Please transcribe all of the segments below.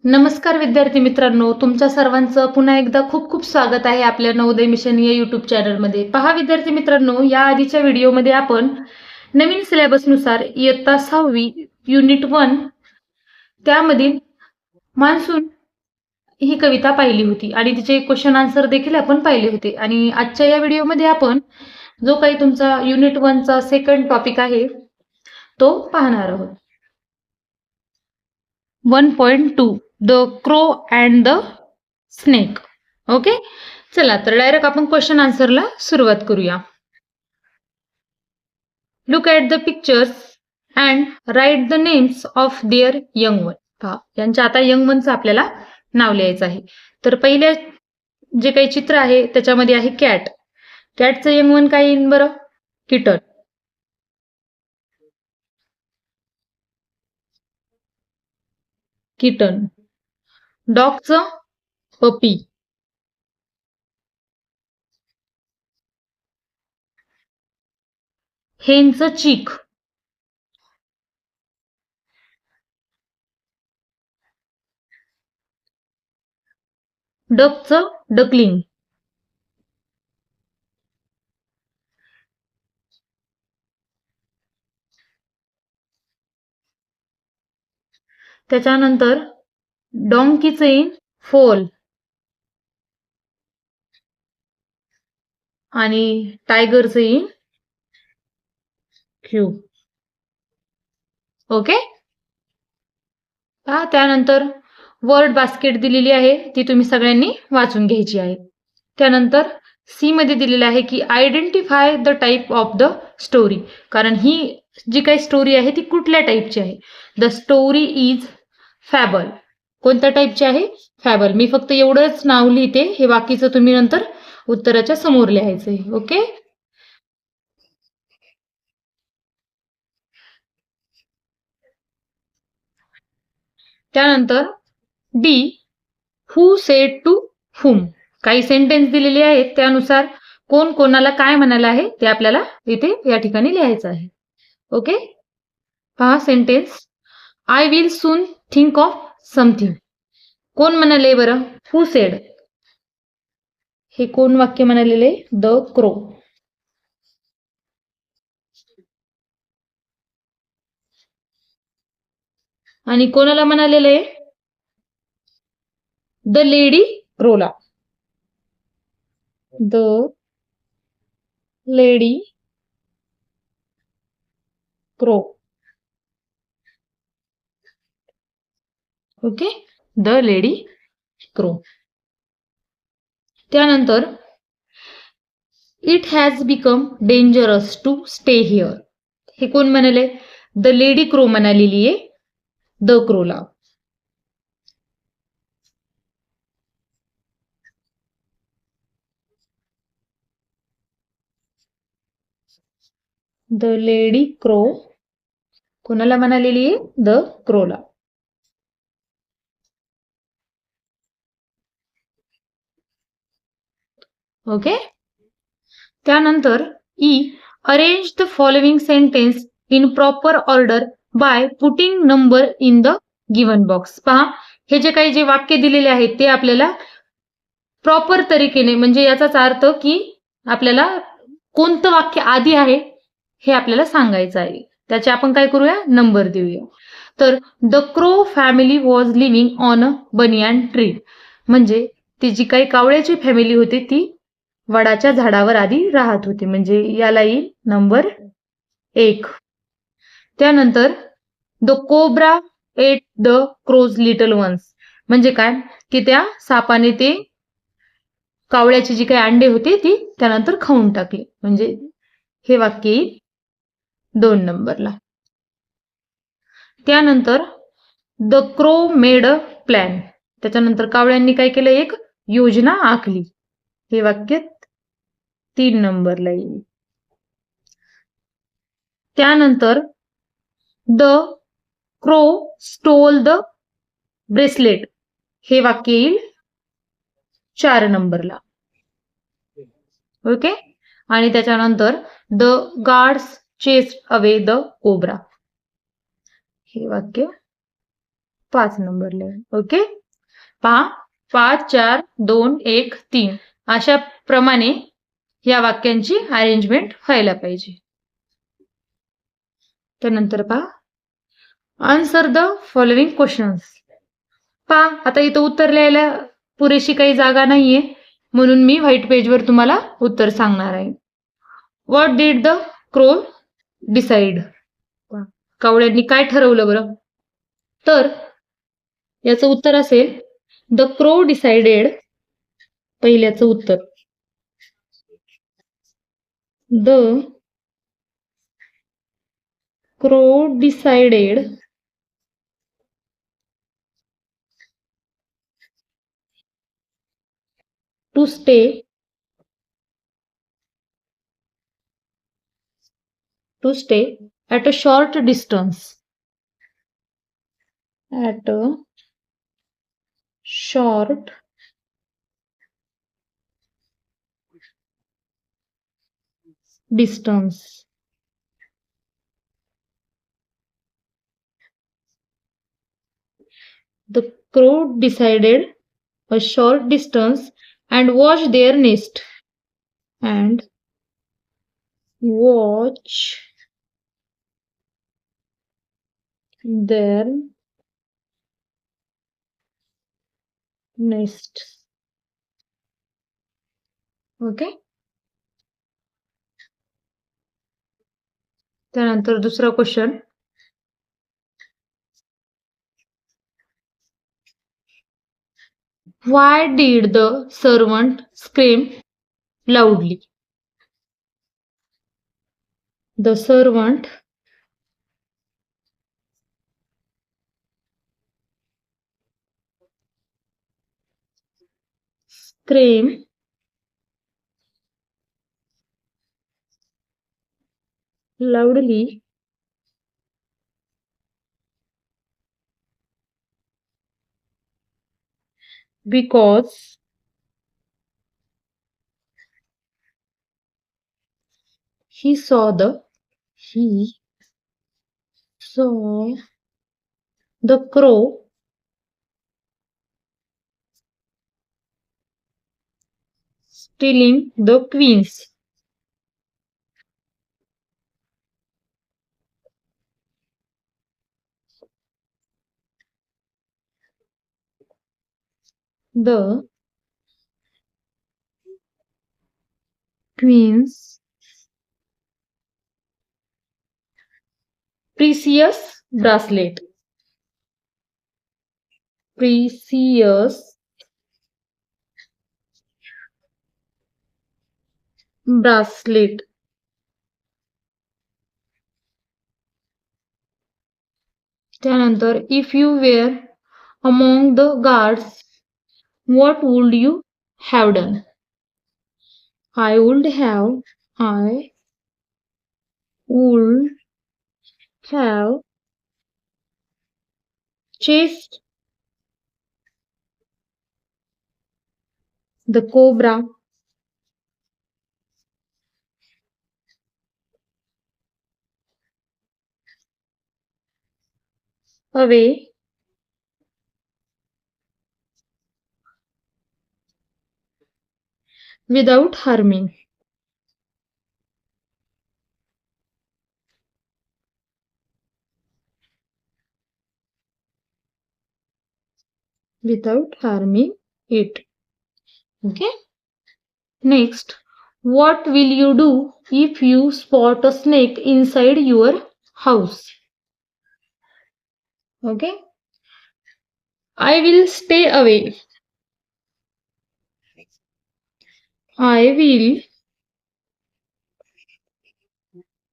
नमस्कार विद्यार्थी मित्रांनो, तुमच्या सर्वांचं पुन्हा एकदा खूप खूप स्वागत आहे आपल्या नवोदय मिशन या युट्यूब चॅनलमध्ये. पहा विद्यार्थी मित्रांनो, या आधीच्या व्हिडिओमध्ये आपण नवीन सिलेबसनुसार इयत्ता 6वी युनिट 1 त्यामधील मान्सून ही कविता पाहिली होती आणि तिचे क्वेश्चन आन्सर देखील आपण पाहिले होते. आणि आजच्या या व्हिडिओमध्ये आपण जो काही तुमचा युनिट 1 चा सेकंड टॉपिक आहे तो पाहणार आहोत. 1.2 the crow and the snake. Okay, चला तर डायरेक्ट आपण क्वेश्चन आन्सरला सुरुवात करूया. Look at the pictures and write the names of their young one. पहा, यांच्या आता यंग वनचं आपल्याला नाव लिहायचं आहे. तर पहिले जे काही चित्र आहे त्याच्यामध्ये आहे कॅट. कॅटचं यंग वन काय येईल बरं? किटन. किटन. डॉगचं पपी. हेनचं चीक. डकचं डकलिंग. त्याच्यानंतर डॉंकीचं येईल फोल. आणि टायगरचं येईल क्यू. ओके, पहा त्यानंतर वर्ड बास्केट दिलेली आहे, ती तुम्ही सगळ्यांनी वाचून घ्यायची आहे. त्यानंतर सी मध्ये दिलेलं आहे की identify the type of the story. कारण ही जी काही स्टोरी आहे ती कुठल्या टाईपची आहे? The story is fable. कोणत्या टाईपची आहे? फॅबल. मी फक्त एवढंच नाव लिहिते, हे बाकीचं तुम्ही नंतर उत्तराच्या समोर लिहायचंय. ओके, त्यानंतर D who said to whom. काही सेंटेन्स दिलेले आहेत, त्यानुसार कोण कोणाला काय म्हणाले आहे ते आपल्याला इथे या ठिकाणी लिहायचं आहे. ओके, पहा sentence. I will soon think of something. कोण म्हणाले बरं? Who said. हे कोण वाक्य म्हणालेले? The crow. आणि कोणाला म्हणालेले? द लेडी क्रोला. The lady crow. Okay, the lady crow. त्यानंतर it has become dangerous to stay here. हे कोण म्हणाले? द लेडी क्रो म्हणालेली आहे द क्रोला. द लेडी क्रो कोणाला म्हणालेली आहे? द क्रोला. ओके, त्यानंतर E arrange the following sentence in proper order by putting number in the given box. पहा, हे जे काही जे वाक्य दिलेले आहेत ते आपल्याला प्रॉपर तरीकेने, म्हणजे याचाच अर्थ की आपल्याला कोणतं वाक्य आधी आहे हे आपल्याला सांगायचं आहे. त्याचे आपण काय करूया? नंबर देऊया. तर the crow family was living on a banyan tree. म्हणजे ती जी काही कावळ्याची फॅमिली होती ती वडाच्या झाडावर आधी राहत होती, म्हणजे याला येईल नंबर 1. त्यानंतर the cobra ate the crows little ones. म्हणजे काय की त्या सापाने ते कावळ्याची जी काही अंडे होते ती त्यानंतर खाऊन टाकली. म्हणजे हे वाक्य येईल 2 नंबरला. त्यानंतर the crow made a plan. त्याच्यानंतर कावळ्यांनी काय केलं? एक योजना आखली. हे वाक्य 3 नंबरला येईल. त्यानंतर the crow stole the bracelet. हे वाक्य येईल 4 नंबरला. ओके, आणि त्याच्यानंतर the guards chased away the cobra. हे वाक्य 5 नंबरला आहे. ओके. पहा 5, 4, 2, 1, 3 अशा प्रमाणे या वाक्यांची अरेंजमेंट व्हायला पाहिजे. त्यानंतर पहा आन्सर द फॉलोइंग क्वेश्चन्स. पहा आता इथं उत्तर लिहायला पुरेशी काही जागा नाहीये, म्हणून मी व्हाईट पेजवर तुम्हाला उत्तर सांगणार आहे. What did the crow decide? कावळ्यांनी काय ठरवलं बरं? तर याचं उत्तर असेल द क्रो डिसाइडेड. पहिल्याचं उत्तर the crow decided to stay at a short distance. At a short distance. The crow decided a short distance and watched their nest. And watch their nest. Okay. त्यानंतर दुसरा question. Why did the servant scream loudly? The servant screamed loudly because he saw the crow stealing the queens. The queen's precious bracelet. त्यानंतर if you were among the guards, what would you have done? I would have chased the cobra away without harming. It. Okay. Next, what will you do if you spot a snake inside your house? Okay. I will stay away. I will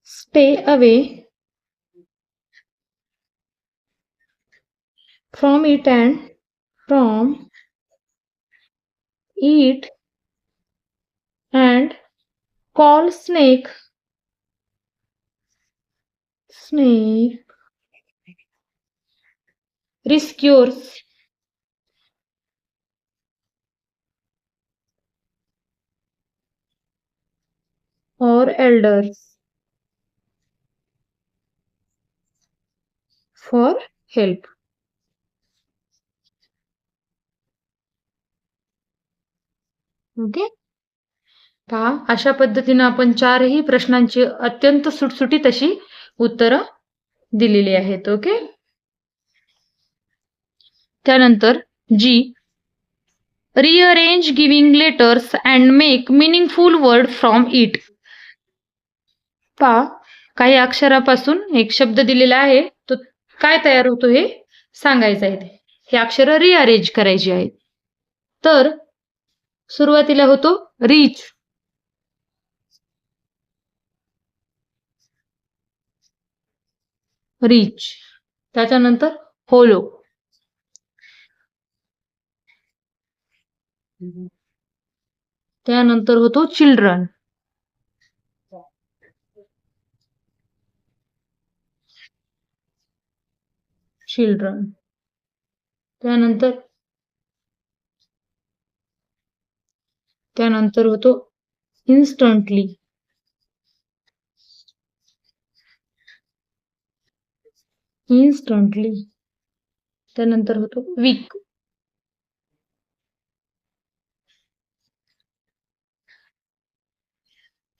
stay away from it and call snake rescuers or elders for help. Okay. पहा, अशा पद्धतीने आपण चारही प्रश्नांची अत्यंत सुटसुटीत अशी उत्तरं दिलेली आहेत. ओके. त्यानंतर जी rearrange giving letters and make meaningful word from it. पहा, काही अक्षरापासून एक शब्द दिलेला आहे, तो काय तयार होतो हे सांगायचं आहे. हे अक्षर रिअरेंज करायची आहेत. तर सुरुवातीला होतो रीच, रीच. त्याच्यानंतर होलो, त्यानंतर होतो चिल्ड्रन, चिल्ड्रन. त्यानंतर होतो इन्स्टंटली, इन्स्टंटली. त्यानंतर होतो वीक,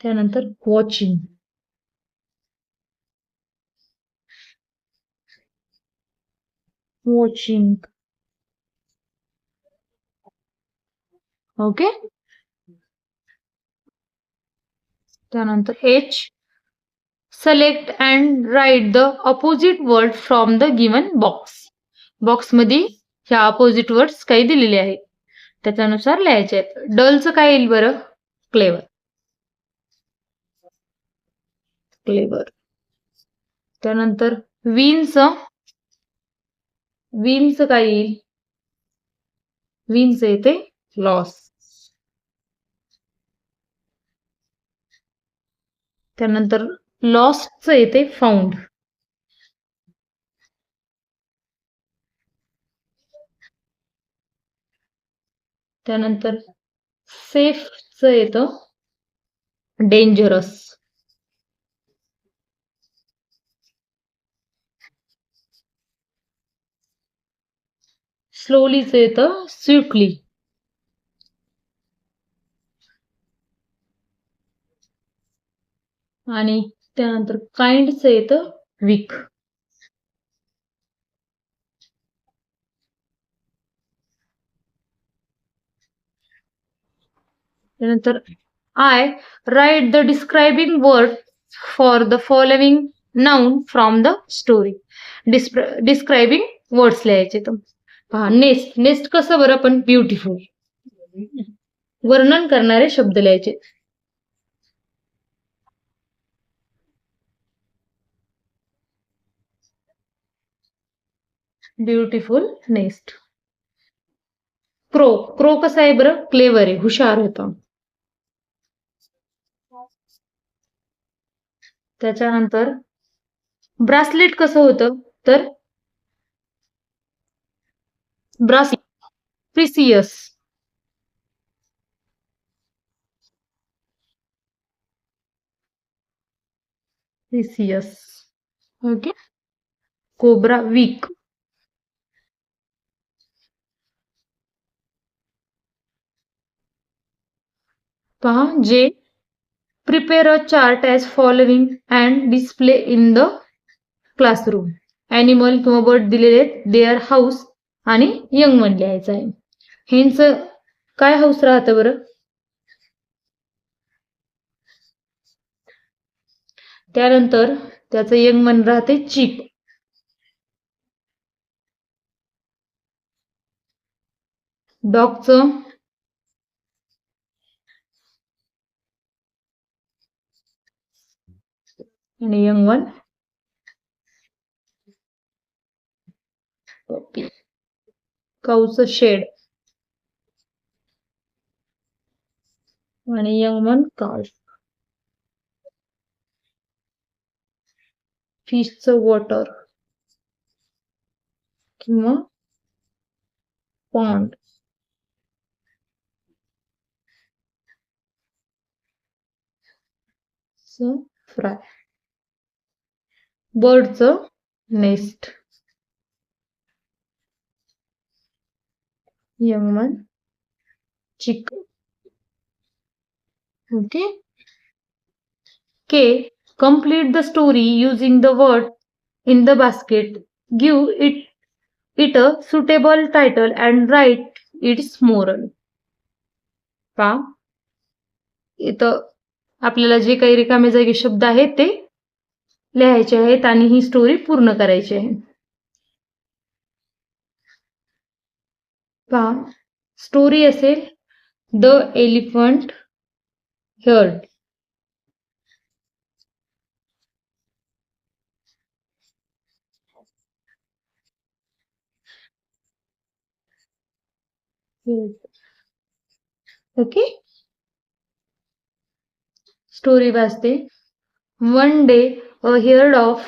त्यानंतर वॉचिंग, वॉचिंग. ओके. त्यानंतर H, select and write the opposite word from the given box. Box मध्ये ह्या अपोजिट वर्ड्स काही दिलेले आहेत, त्याच्यानुसार लिहायचे आहेत. डलचं काय येईल बरं? Clever, clever. त्यानंतर विनचं, विनचं काय येईल? विनचं येते लॉस. त्यानंतर लॉस्टचं येते फाउंड. त्यानंतर सेफचं येतं डेंजरस. स्लोलीचं येतं स्विफ्टली. आणि त्यानंतर काइंडचं येतं वीक. त्यानंतर I write the describing word for the following noun from the story. Describing words लिहायचे. तर पहा, नेस्ट, नेस्ट कसं बरं? पण ब्युटिफुल, वर्णन करणारे शब्द लिहायचे. Beautiful nest. क्रो, क्रो कसं आहे बरं? क्लेवर आहे, हुशार होता. त्याच्यानंतर ब्रासलेट कसं होतं? तर brass, precious. Precious. Okay. Cobra weak. पहा, जे prepare a chart as following and display in the classroom. Animal किंवा बर्ड दिलेले आहेत, देअर हाऊस आणि यंग मन लिहायचं आहे. ह्यांचं काय हाऊस राहतं बरं? त्यानंतर त्याचं यंग मन राहते चिक. डॉगचं आणि यंग वन पपी. काऊचं शेड आणि यंग वन काल्फ. फिशचं वॉटर किंवा पॉन्ड. फ्राय. बर्डचं nest, young one chick. Okay. K. Complete the story using the word in the basket. Give it a suitable title and write its moral. पहा इथं आपल्याला जे काही रिकामे जागी शब्द आहेत ते लिहायचे आहेत आणि ही स्टोरी पूर्ण करायची आहे. पहा स्टोरी असेल the elephant herd. Okay. Story वाचते. One day a herd of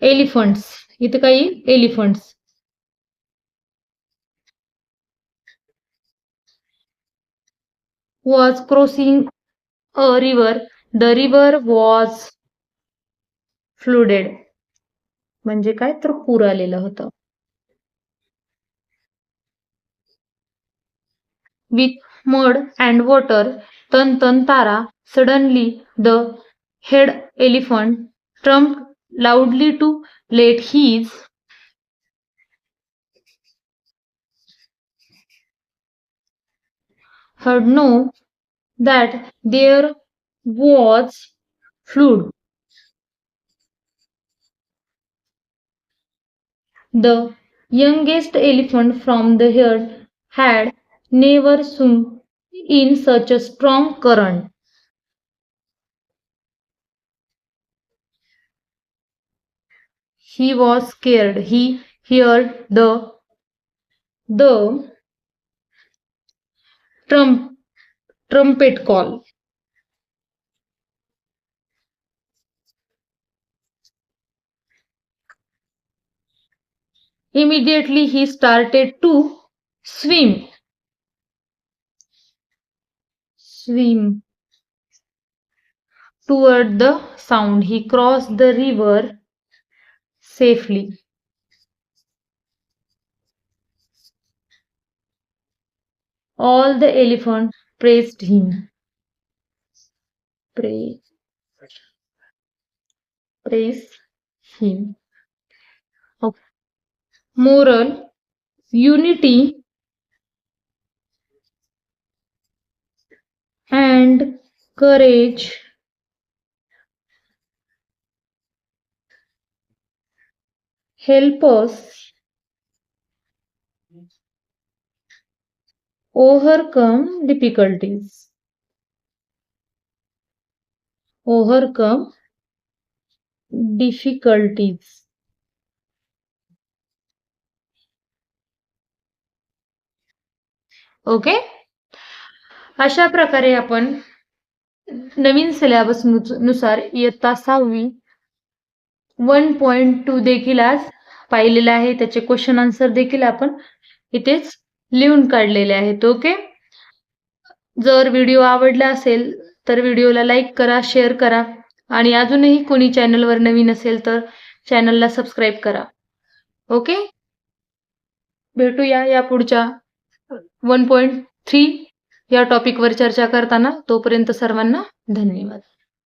elephants. इथं काही elephants was crossing a river. The river was flooded. म्हणजे काय तर पूर आलेला होता. With mud and water, Tan Tara, suddenly the head elephant trumped loudly to let his herd know that there was flood. The youngest elephant from the herd had never swum in such a strong current. He was scared. He heard the trumpet call. Immediately he started to swim. Toward the sound. He crossed the river safely. All the elephants praised him. Praise him. Okay. Moral: unity and courage help us overcome difficulties. Okay. अशा प्रकारे आपण नवीन syllabus नुसार इयत्ता 6वी 1.2 देखील आज पाहिलेला आहे. त्याचे क्वेश्चन आन्सर देखील आपण इथेच लिहून काढलेले आहेत. ओके. जर व्हिडिओ आवडला असेल तर व्हिडिओला लाईक करा, शेअर करा आणि अजूनही कोणी चॅनलवर नवीन असेल तर चॅनलला सबस्क्राईब करा. ओके. भेटूया या पुढच्या 1.3 या टॉपिकवर चर्चा करताना. तोपर्यंत सर्वांना धन्यवाद.